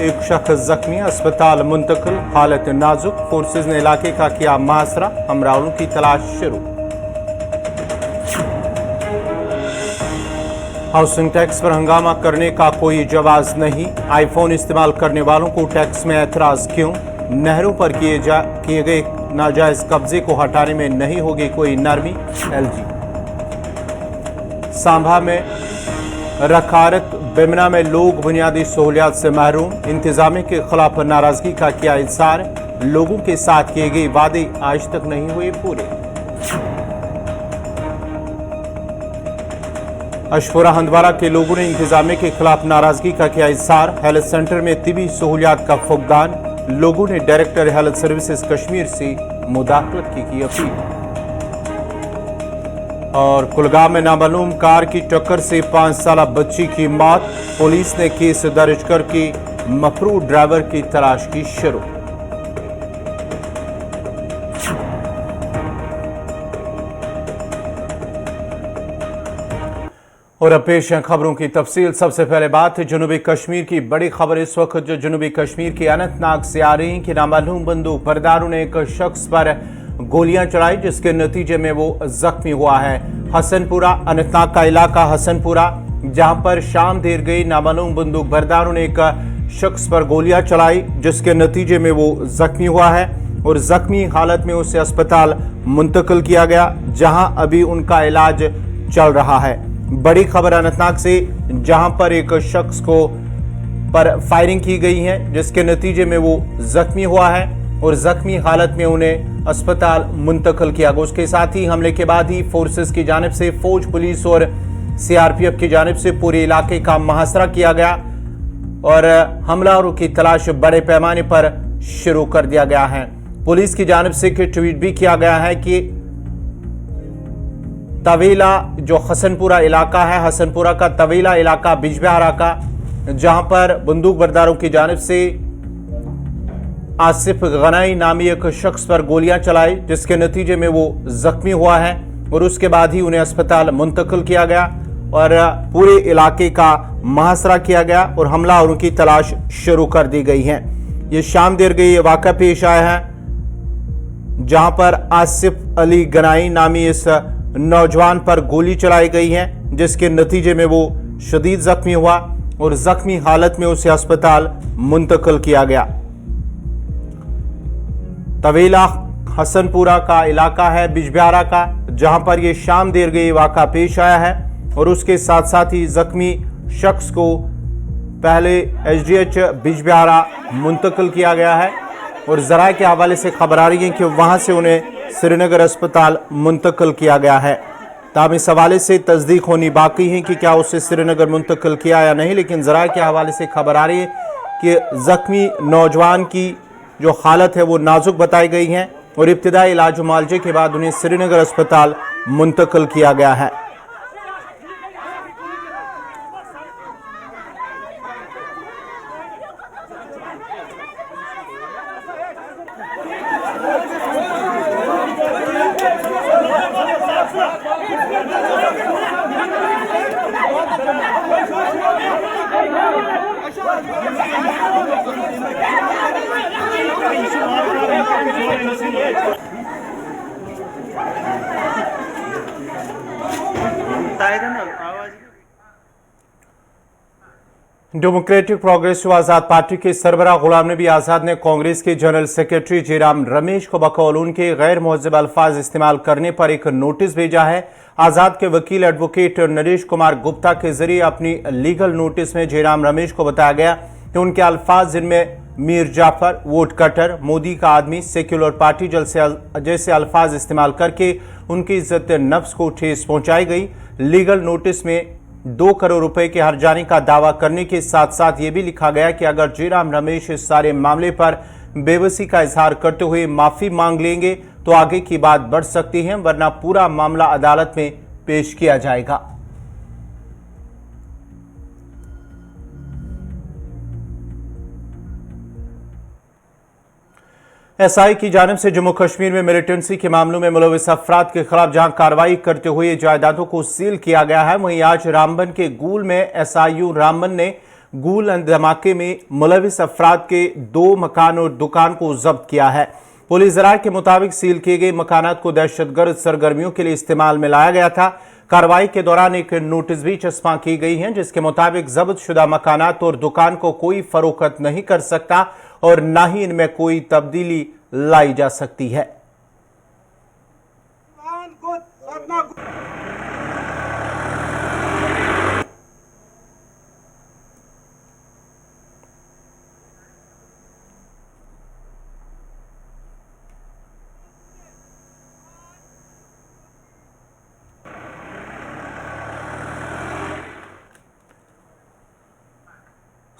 एक शख्स जख्मी, अस्पताल मुंतकिल, हालत नाजुक। फोर्सेज ने इलाके का किया मुहासरा, हमरावलों की तलाश शुरू। हाउसिंग टैक्स पर हंगामा करने का कोई जवाब नहीं, आईफोन इस्तेमाल करने वालों को टैक्स में एतराज क्यों? नहरों पर किए गए नाजायज कब्जे को हटाने में नहीं होगी कोई नरमी। एलजी। सांभा में रखारत बेमना में लोग बुनियादी सहूलियात से महरूम, इंतजामिया के खिलाफ नाराजगी का किया इजहार। लोगों के साथ किए गए वादे आज तक नहीं हुए पूरे। अशफोरा हंदवारा के लोगों ने इंतजामिया के खिलाफ नाराजगी का किया इजहार। हेल्थ सेंटर में तिबी सहूलियात का फुकदान। लोगों ने डायरेक्टर हेल्थ सर्विसेज कश्मीर से मुदाखलत की अपील। और कुलगाम में नामालूम कार की टक्कर से 5 साला बच्ची की मौत। पुलिस ने केस दर्ज करके मफरूर ड्राइवर की तलाश की शुरू। और अब पेश है खबरों की तफसील। सबसे पहले बात है जनूबी कश्मीर की बड़ी खबर इस वक्त जो जनूबी कश्मीर के अनंतनाग से आ रही है कि नामालूम बंदूक बरदारों ने एक शख्स पर गोलियां चलाई जिसके नतीजे में वो जख्मी हुआ है। हसनपुरा अनंतनाग का इलाका हसनपुरा, जहां पर शाम देर गई नामालूम बंदूक बरदारों ने एक शख्स पर गोलियां चलाई जिसके नतीजे में वो जख्मी हुआ है और जख्मी हालत में उसे अस्पताल मुंतकिल किया गया जहां अभी उनका इलाज चल रहा है। बड़ी खबर अनंतनाग से, जहां पर एक शख्स को पर फायरिंग की गई है जिसके नतीजे में वो जख्मी हुआ है और जख्मी हालत में उन्हें अस्पताल मुंतकिल किया गया। उसके साथ ही हमले के बाद ही फोर्सेस की जानिब से फौज, पुलिस और सीआरपीएफ की जानिब से पूरे इलाके का मुहासरा किया गया और हमलावरों की तलाश बड़े पैमाने पर शुरू कर दिया गया है। पुलिस की जानिब से ट्वीट भी किया गया है कि तवेला जो हसनपुरा इलाका है, हसनपुरा का तवेला इलाका बिजबिहारा का, जहां पर बंदूक बरदारों की जानिब से आसिफ गनाई नामी एक शख्स पर गोलियां चलाई जिसके नतीजे में वो जख्मी हुआ है और उसके बाद ही उन्हें अस्पताल मुंतकिल किया गया और पूरे इलाके का मुहासरा किया गया और हमलावरों की तलाश शुरू कर दी गई है। ये शाम देर गई ये वाक़या पेश आया है जहां पर आसिफ अली गनाई नामी इस नौजवान पर गोली चलाई गई है जिसके नतीजे में वो शदीद जख्मी हुआ और जख्मी हालत में उसे अस्पताल मुंतकिल किया गया। तवेला हसनपुरा का इलाका है बिजबिहारा का, जहां पर यह शाम देर गई वाक़ा पेश आया है और उसके साथ साथ ही जख्मी शख्स को पहले एसडीएच बिजबिहारा मुंतकिल किया गया है और ज़राए के हवाले से खबर आ रही है कि वहां से उन्हें श्रीनगर अस्पताल मुंतकिल किया गया है। ताब इस हवाले से तस्दीक होनी बाकी है कि क्या उसे श्रीनगर मुंतकिल किया या नहीं, लेकिन ज़राए के हवाले से खबर आ रही है कि जख्मी नौजवान की जो हालत है वो नाजुक बताई गई है और इब्तिदाई इलाज मुआलजे के बाद उन्हें श्रीनगर अस्पताल मुंतकिल किया गया है। डेमोक्रेटिक प्रोग्रेसिव आजाद पार्टी के सरबराह गुलाम नबी आजाद ने कांग्रेस के जनरल सेक्रेटरी जयराम रमेश को बकौल उनके गैर मुहज़्ज़ब अल्फाज इस्तेमाल करने पर एक नोटिस भेजा है। आजाद के वकील एडवोकेट नरेश कुमार गुप्ता के जरिए अपनी लीगल नोटिस में जयराम रमेश को बताया गया कि उनके अल्फाज जिनमें मीर जाफर, वोट कटर, मोदी का आदमी, सेक्युलर पार्टी जैसे अल्फाज इस्तेमाल करके उनकी इज्जत नफ्स को ठेस पहुंचाई गई। लीगल नोटिस में 2 करोड़ रुपए के हर्जाने का दावा करने के साथ साथ ये भी लिखा गया कि अगर जयराम रमेश इस सारे मामले पर बेबसी का इजहार करते हुए माफी मांग लेंगे तो आगे की बात बढ़ सकती है, वरना पूरा मामला अदालत में पेश किया जाएगा। एसआई की जानिब से जम्मू कश्मीर में मिलिटेंसी के मामलों में मुलविस अफराद के खिलाफ जहां कार्रवाई करते हुए जायदादों को सील किया गया है, वहीं आज रामबन के गूल में एसआईयू रामबन ने गूल धमाके में मुलविस अफराद के 2 मकान और दुकान को जब्त किया है। पुलिस जराये के मुताबिक सील किए गए मकानात को दहशतगर्द सरगर्मियों के लिए इस्तेमाल में लाया गया था। कार्रवाई के दौरान एक नोटिस भी चस्पा की गई है, जिसके मुताबिक जब्त शुदा मकानात और दुकान को कोई फरोख्त नहीं कर सकता और न ही इनमें कोई तब्दीली लाई जा सकती है।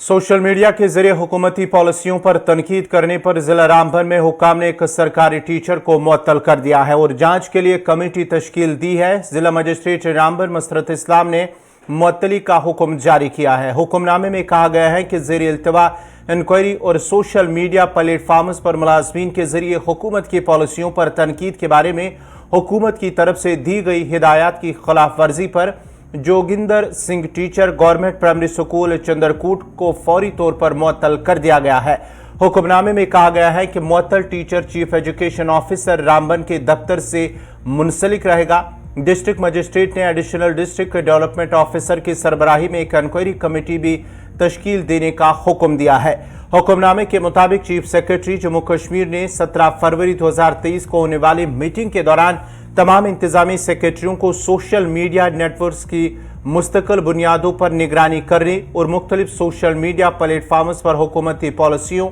सोशल मीडिया के जरिए हुकूमती पॉलिसियों पर तनकीद करने पर जिला रामबन में हुक्काम ने एक सरकारी टीचर को मुअत्तल कर दिया है और जांच के लिए कमेटी तश्कील दी है। जिला मजिस्ट्रेट रामबन मसरत इस्लाम ने मुअत्तली का हुक्म जारी किया है। हुक्मनामे में कहा गया है कि ज़ेर इल्तवा इंक्वायरी और सोशल मीडिया प्लेटफार्म्स पर मुलाजमीन के जरिए हुकूमत की पॉलिसियों पर तनकीद के बारे में हुकूमत की तरफ से दी गई हिदायत की खिलाफ वर्जी पर Joginder Singh teacher government primary school Chandrakoot को फौरी तौर पर मुअत्तल कर दिया गया है। हुक्मनामे में कहा गया है कि मुअत्तल teacher chief education officer Ramban के दफ्तर से मुंसलिक रहेगा। डिस्ट्रिक्ट मजिस्ट्रेट ने एडिशनल डिस्ट्रिक्ट डेवलपमेंट ऑफिसर की सरबराही में एक इंक्वायरी कमेटी भी तश्कील देने का हुक्म दिया है। हुक्मनामे के मुताबिक चीफ सेक्रेटरी जम्मू कश्मीर ने 17 फरवरी 2023 को होने वाली मीटिंग के दौरान तमाम इंतजामी सेक्रेटरियों को सोशल मीडिया नेटवर्क्स की मुस्तकिल बुनियादों पर निगरानी करने और मुख्तलिफ सोशल मीडिया प्लेटफार्म्स पर हुकूमती पॉलिसियों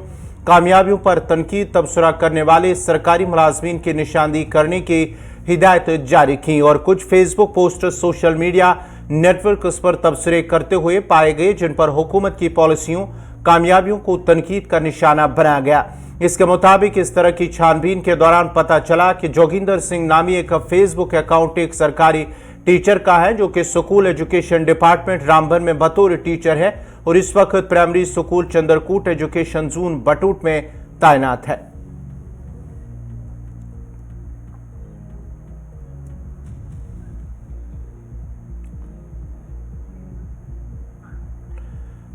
कामयाबियों पर तनकीद तबसरा करने वाले सरकारी मुलाजमीन की निशानदेही करने की हिदायत जारी की और कुछ Facebook post social media networks पर तबसरे करते हुए पाए गए जिन पर हुकूमत की पॉलिसियों कामयाबियों को तनकीद का निशाना बनाया गया। इसके मुताबिक इस तरह की छानबीन के दौरान पता चला कि जोगिंदर सिंह नामी एक फेसबुक अकाउंट एक सरकारी टीचर का है जो कि स्कूल एजुकेशन डिपार्टमेंट रामबन में बतौर टीचर है और इस वक्त primary school Chandrakoot education zone Batoot में तैनात है।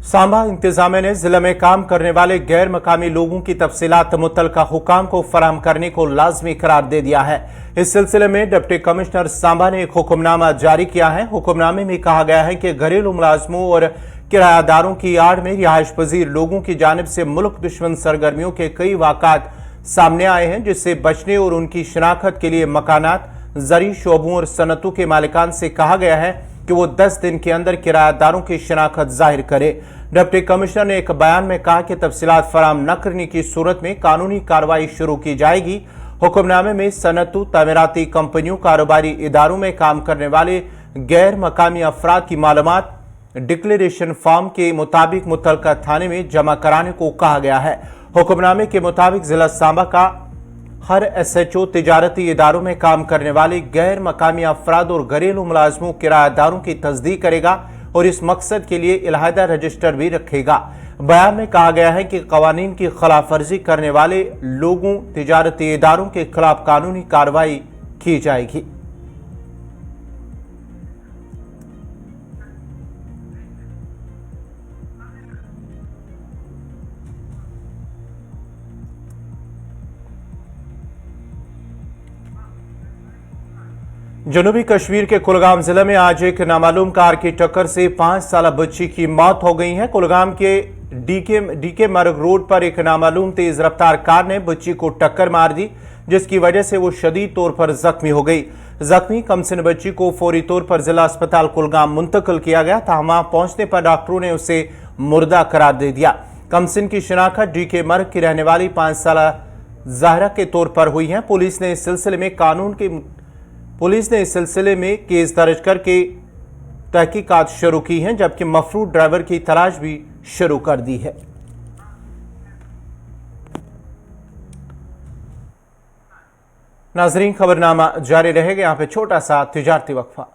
सांबा इंतजामिया ने जिले में काम करने वाले गैर मकामी लोगों की तफसीलात मुतल्लिका हुकाम को फराहम करने को लाजमी करार दे दिया है। इस सिलसिले में डिप्टी कमिश्नर सांबा ने एक हुक्मनामा जारी किया है। हुक्मनामे में कहा गया है कि घरेलू मुलाजमों और किरायादारों की आड़ में रिहाइश पजीर लोगों की जानिब से मुल्क दुश्मन सरगर्मियों के कई वाक़ात सामने आए हैं, जिससे बचने और उनकी शनाख्त के लिए मकानात, ज़री शोबों और सनतों के मालिकान से कहा गया है कि वो 10 दिन के अंदर किरायादारों की शनाख्त जाहिर करे। डिप्टी कमिश्नर ने एक बयान में कहा कि तफसीलात फराहम न करने की सूरत में कानूनी कार्रवाई शुरू की जाएगी। हुक्मनामे में सनतों, तामीराती कंपनियों, कारोबारी इदारों में काम करने वाले गैर मकामी अफराद की मालूमात डिक्लेरेशन फॉर्म के मुताबिक मुतल्लिका थाने में जमा कराने को कहा गया है। हुक्मनामे के मुताबिक जिला सांबा का हर SHO तिजारती इदारों में काम करने वाले गैर मकामी अफराद और घरेलू मुलाजमों किरायादारों की तस्दीक करेगा और इस मकसद के लिए इलाहिदा रजिस्टर भी रखेगा। बयान में कहा गया है कि कवानीन की खिलाफ वर्जी करने वाले लोगों, तिजारती इदारों के खिलाफ कानूनी कार्रवाई की जाएगी। जनूबी कश्मीर के कुलगाम जिले में आज एक नामालूम कार की टक्कर से 5 साल बच्ची की मौत हो गई है। कुलगाम के डीके मर्ग रोड पर एक नामालूम तेज रफ्तार कार ने बच्ची को टक्कर मार दी, जिसकी वजह से वो शदीद तौर पर जख्मी हो गई। जख्मी कमसिन बच्ची को फौरी तौर पर जिला अस्पताल कुलगाम मुंतकिल किया गया था। वहां पहुंचने पर डॉक्टरों ने उसे मुर्दा करार दे दिया। कमसिन की शिनाख्त डीके मर्ग की रहने वाली 5 साल ज़ाहरा के तौर पर हुई है। पुलिस ने इस सिलसिले में केस दर्ज करके तहकीकात शुरू की हैं, जबकि मफरूद ड्राइवर की तलाश भी शुरू कर दी है। नाजरीन, खबरनामा जारी रहेगा। यहां पे छोटा सा तिजारती वक्फा।